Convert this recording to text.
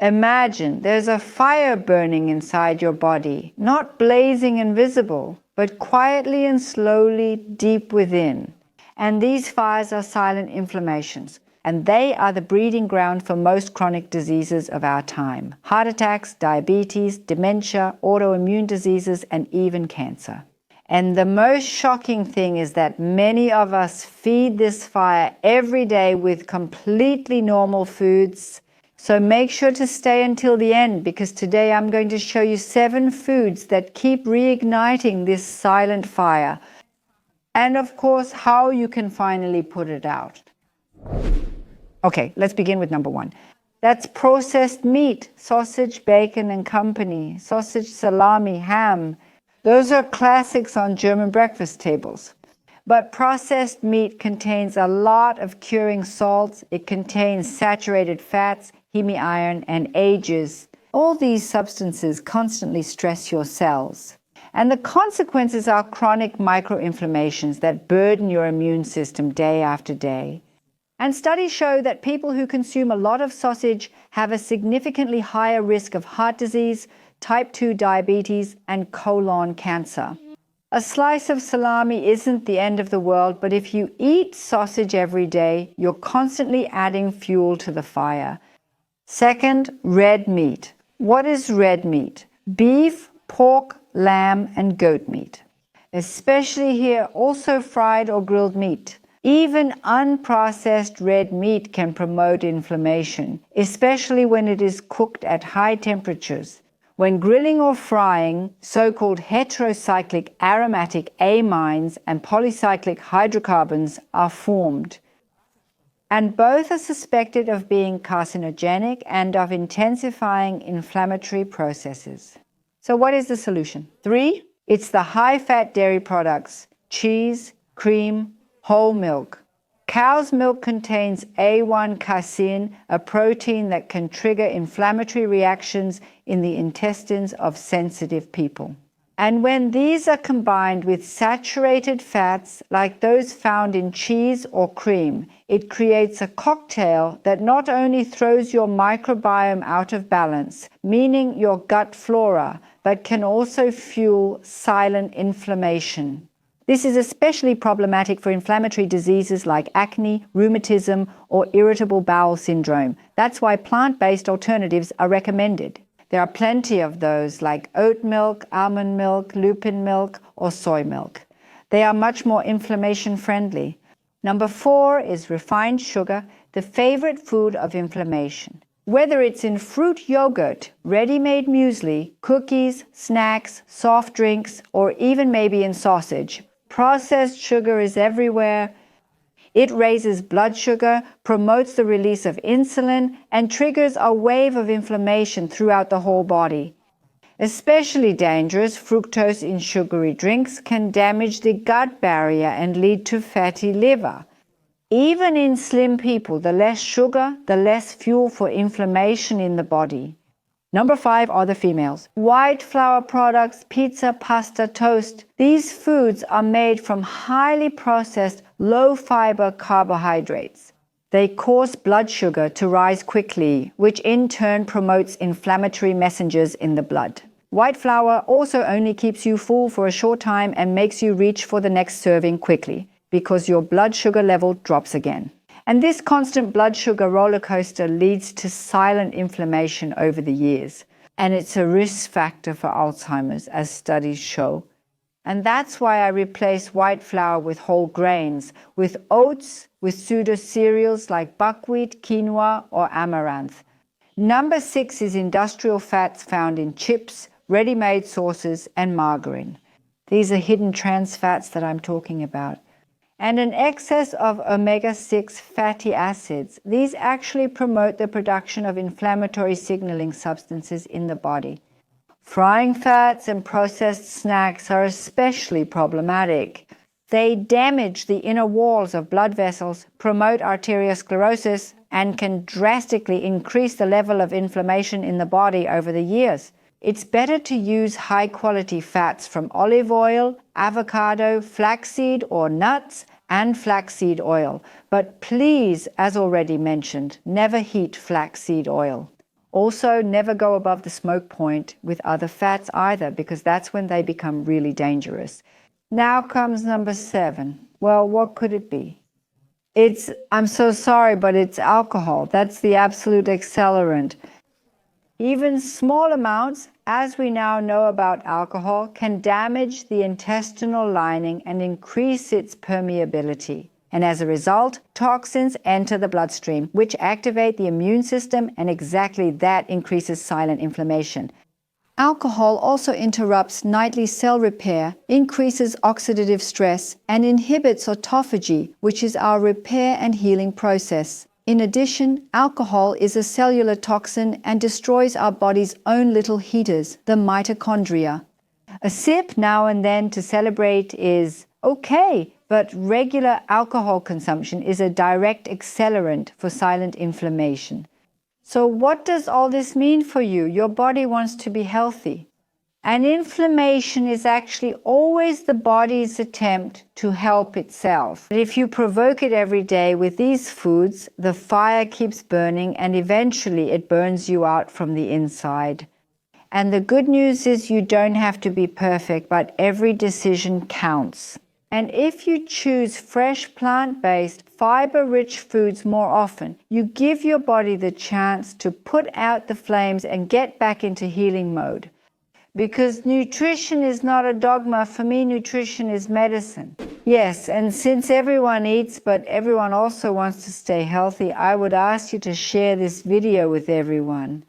Imagine there's a fire burning inside your body, not blazing and visible, but quietly and slowly deep within. And these fires are silent inflammations, and they are the breeding ground for most chronic diseases of our time: heart attacks, diabetes, dementia, autoimmune diseases, and even cancer. And the most shocking thing is that many of us feed this fire every day with completely normal foods. So make sure to stay until the end, because today I'm going to show you 7 foods that keep reigniting this silent fire. And of course, how you can finally put it out. Okay, let's begin with number 1. That's processed meat, sausage, bacon and company, sausage, salami, ham. Those are classics on German breakfast tables. But processed meat contains a lot of curing salts. It contains saturated fats, hemi-iron, and ages. All these substances constantly stress your cells. And the consequences are chronic microinflammations that burden your immune system day after day. And studies show that people who consume a lot of sausage have a significantly higher risk of heart disease, type 2 diabetes, and colon cancer. A slice of salami isn't the end of the world, but if you eat sausage every day, you're constantly adding fuel to the fire. Second, red meat. What is red meat? Beef, pork, lamb, and goat meat. Especially here, also fried or grilled meat. Even unprocessed red meat can promote inflammation, especially when it is cooked at high temperatures. When grilling or frying, so-called heterocyclic aromatic amines and polycyclic hydrocarbons are formed. And both are suspected of being carcinogenic and of intensifying inflammatory processes. So what is the solution? 3, it's the high-fat dairy products: cheese, cream, whole milk. Cow's milk contains A1 casein, a protein that can trigger inflammatory reactions in the intestines of sensitive people. And when these are combined with saturated fats like those found in cheese or cream, it creates a cocktail that not only throws your microbiome out of balance, meaning your gut flora, but can also fuel silent inflammation. This is especially problematic for inflammatory diseases like acne, rheumatism, or irritable bowel syndrome. That's why plant-based alternatives are recommended. There are plenty of those, like oat milk, almond milk, lupin milk, or soy milk. They are much more inflammation-friendly. Number 4 is refined sugar, the favorite food of inflammation. Whether it's in fruit yogurt, ready-made muesli, cookies, snacks, soft drinks, or even maybe in sausage, processed sugar is everywhere. It raises blood sugar, promotes the release of insulin, and triggers a wave of inflammation throughout the whole body. Especially dangerous, fructose in sugary drinks can damage the gut barrier and lead to fatty liver. Even in slim people, the less sugar, the less fuel for inflammation in the body. Number 5 are the females. White flour products, pizza, pasta, toast. These foods are made from highly processed, low-fiber carbohydrates. They cause blood sugar to rise quickly, which in turn promotes inflammatory messengers in the blood. White flour also only keeps you full for a short time and makes you reach for the next serving quickly, because your blood sugar level drops again. And this constant blood sugar roller coaster leads to silent inflammation over the years. And it's a risk factor for Alzheimer's, as studies show. And that's why I replace white flour with whole grains, with oats, with pseudo cereals like buckwheat, quinoa, or amaranth. Number 6 is industrial fats found in chips, ready-made sauces, and margarine. These are hidden trans fats that I'm talking about. And an excess of omega-6 fatty acids. These actually promote the production of inflammatory signaling substances in the body. Frying fats and processed snacks are especially problematic. They damage the inner walls of blood vessels, promote arteriosclerosis, and can drastically increase the level of inflammation in the body over the years. It's better to use high-quality fats from olive oil, avocado, flaxseed or nuts, and flaxseed oil. But please, as already mentioned, never heat flaxseed oil. Also, never go above the smoke point with other fats either, because that's when they become really dangerous. Now comes number 7. Well, what could it be? I'm so sorry, but it's alcohol. That's the absolute accelerant. Even small amounts, as we now know about alcohol, can damage the intestinal lining and increase its permeability. And as a result, toxins enter the bloodstream, which activate the immune system, and exactly that increases silent inflammation. Alcohol also interrupts nightly cell repair, increases oxidative stress, and inhibits autophagy, which is our repair and healing process. In addition, alcohol is a cellular toxin and destroys our body's own little heaters, the mitochondria. A sip now and then to celebrate is okay, but regular alcohol consumption is a direct accelerant for silent inflammation. So what does all this mean for you? Your body wants to be healthy. And inflammation is actually always the body's attempt to help itself. If you provoke it every day with these foods, the fire keeps burning and eventually it burns you out from the inside. And the good news is you don't have to be perfect, but every decision counts. And if you choose fresh, plant-based, fiber-rich foods more often, you give your body the chance to put out the flames and get back into healing mode. Because nutrition is not a dogma. For me, nutrition is medicine. Yes, and since everyone eats, but everyone also wants to stay healthy, I would ask you to share this video with everyone.